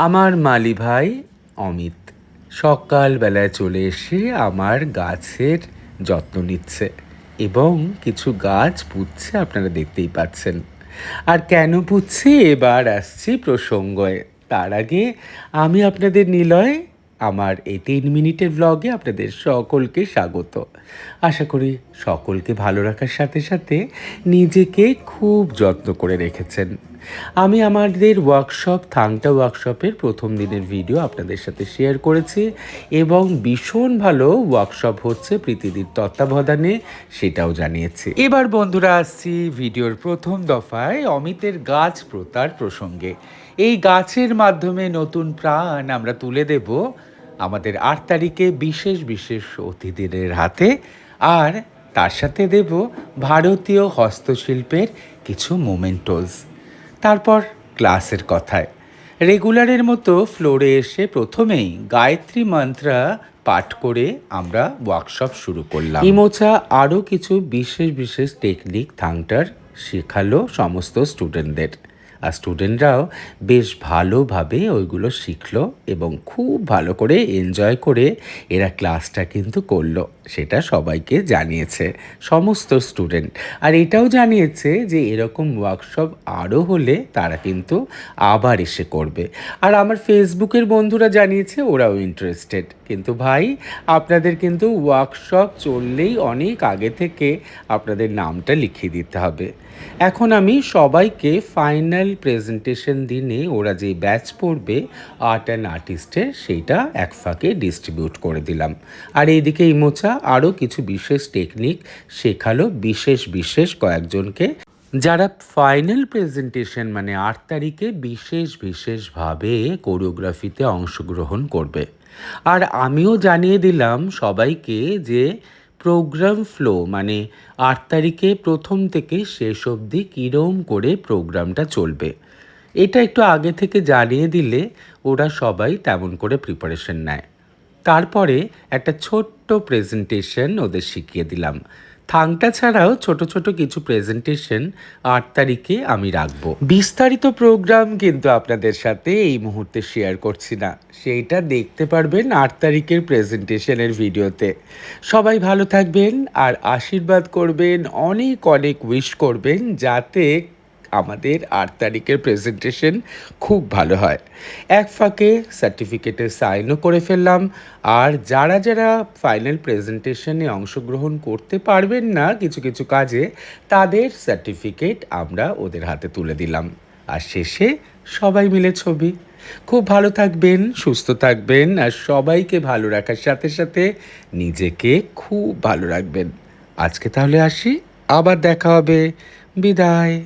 আমার মালি ভাই অমিত সকালবেলায় চলে এসে আমার গাছের যত্ন নিচ্ছে এবং কিছু গাছ পুঁতছে, আপনারা দেখতেই পাচ্ছেন। আর কেন পুঁতছে এবার আসছি প্রসঙ্গে। তার আগে আমি আপনাদের নিলয় আমার এই 3 মিনিটের ব্লগে আপনাদের সকলকে স্বাগত। আশা করি সকলকে ভালো রাখার সাথে সাথে নিজেকে খুব যত্ন করে রেখেছেন। আমি আমাদের ওয়ার্কশপ থাংটা ওয়ার্কশপের প্রথম দিনের ভিডিও আপনাদের সাথে শেয়ার করেছি এবং ভীষণ ভালো ওয়ার্কশপ হচ্ছে প্রীতিদির তত্ত্বাবধানে, সেটাও জানিয়েছি। এবার বন্ধুরা আসছি ভিডিওর প্রথম দফায় অমিতের গাছ প্রতার প্রসঙ্গে। এই গাছের মাধ্যমে নতুন প্রাণ আমরা তুলে দেব আমাদের 8 তারিখে বিশেষ বিশেষ অতিথিদের হাতে, আর তার সাথে দেব ভারতীয় হস্তশিল্পের কিছু মোমেন্টোস। তারপর ক্লাসের কথায় রেগুলারের মতো ফ্লোরে এসে প্রথমেই গায়ত্রী মন্ত্রা পাঠ করে আমরা ওয়ার্কশপ শুরু করলাম। ইমোচা আরও কিছু বিশেষ বিশেষ টেকনিক থাংটার শেখালো সমস্ত স্টুডেন্টদের, আর স্টুডেন্টরাও বেশ ভালোভাবে ওইগুলো শিখলো এবং খুব ভালো করে এনজয় করে এরা ক্লাসটা কিন্তু করলো, সেটা সবাইকে জানিয়েছে সমস্ত স্টুডেন্ট। আর এটাও জানিয়েছে যে এরকম ওয়ার্কশপ আরও হলে তারা কিন্তু আবার এসে করবে। আর আমার ফেসবুকের বন্ধুরা জানিয়েছে ওরাও ইন্টারেস্টেড। কিন্তু ভাই, আপনাদের কিন্তু ওয়ার্কশপ চললেই অনেক আগে থেকে আপনাদের নামটা লিখিয়ে দিতে হবে। এখন আমি সবাইকে ফাইনাল প্রেজেন্টেশন দিনে ওরা যে ব্যাচ পড়বে আর্ট অ্যান্ড আর্টিস্টের, সেইটা এক ফাঁকে ডিস্ট্রিবিউট করে দিলাম। আর এইদিকে ইমোচা আরও কিছু বিশেষ টেকনিক শেখালো বিশেষ বিশেষ কয়েকজনকে, যারা ফাইনাল প্রেজেন্টেশন মানে 8 তারিখে বিশেষ বিশেষভাবে কোরিওগ্রাফিতে অংশগ্রহণ করবে। আর আমিও জানিয়ে দিলাম সবাইকে যে প্রোগ্রাম ফ্লো মানে 8 তারিখে প্রথম থেকে শেষ অবধি কীরকম করে প্রোগ্রামটা চলবে, এটা একটু আগে থেকে জানিয়ে দিলে ওরা সবাই তেমন করে প্রিপারেশন নেয়। তারপরে একটা ছোট্ট প্রেজেন্টেশন ওদের শিখিয়ে দিলাম। থাংটা ছাড়াও ছোট ছোট কিছু প্রেজেন্টেশন 8 তারিখে আমি রাখবো। বিস্তারিত প্রোগ্রাম কিন্তু আপনাদের সাথে এই মুহূর্তে শেয়ার করছি না, সেইটা দেখতে পারবেন 8 তারিখের প্রেজেন্টেশনের ভিডিওতে। সবাই ভালো থাকবেন আর আশীর্বাদ করবেন, অনেক অনেক উইশ করবেন যাতে আমাদের 8 তারিখের প্রেজেন্টেশন খুব ভালো হয়। এক ফাঁকে সার্টিফিকেটের সাইনও করে ফেললাম। আর যারা যারা ফাইনাল প্রেজেন্টেশনে অংশগ্রহণ করতে পারবেন না কিছু কিছু কাজে, তাদের সার্টিফিকেট আমরা ওদের হাতে তুলে দিলাম। আর শেষে সবাই মিলে ছবি। খুব ভালো থাকবেন, সুস্থ থাকবেন, আর সবাইকে ভালো রাখার সাথে সাথে নিজেকে খুব ভালো রাখবেন। আজকে তাহলে আসি, আবার দেখা হবে, বিদায়।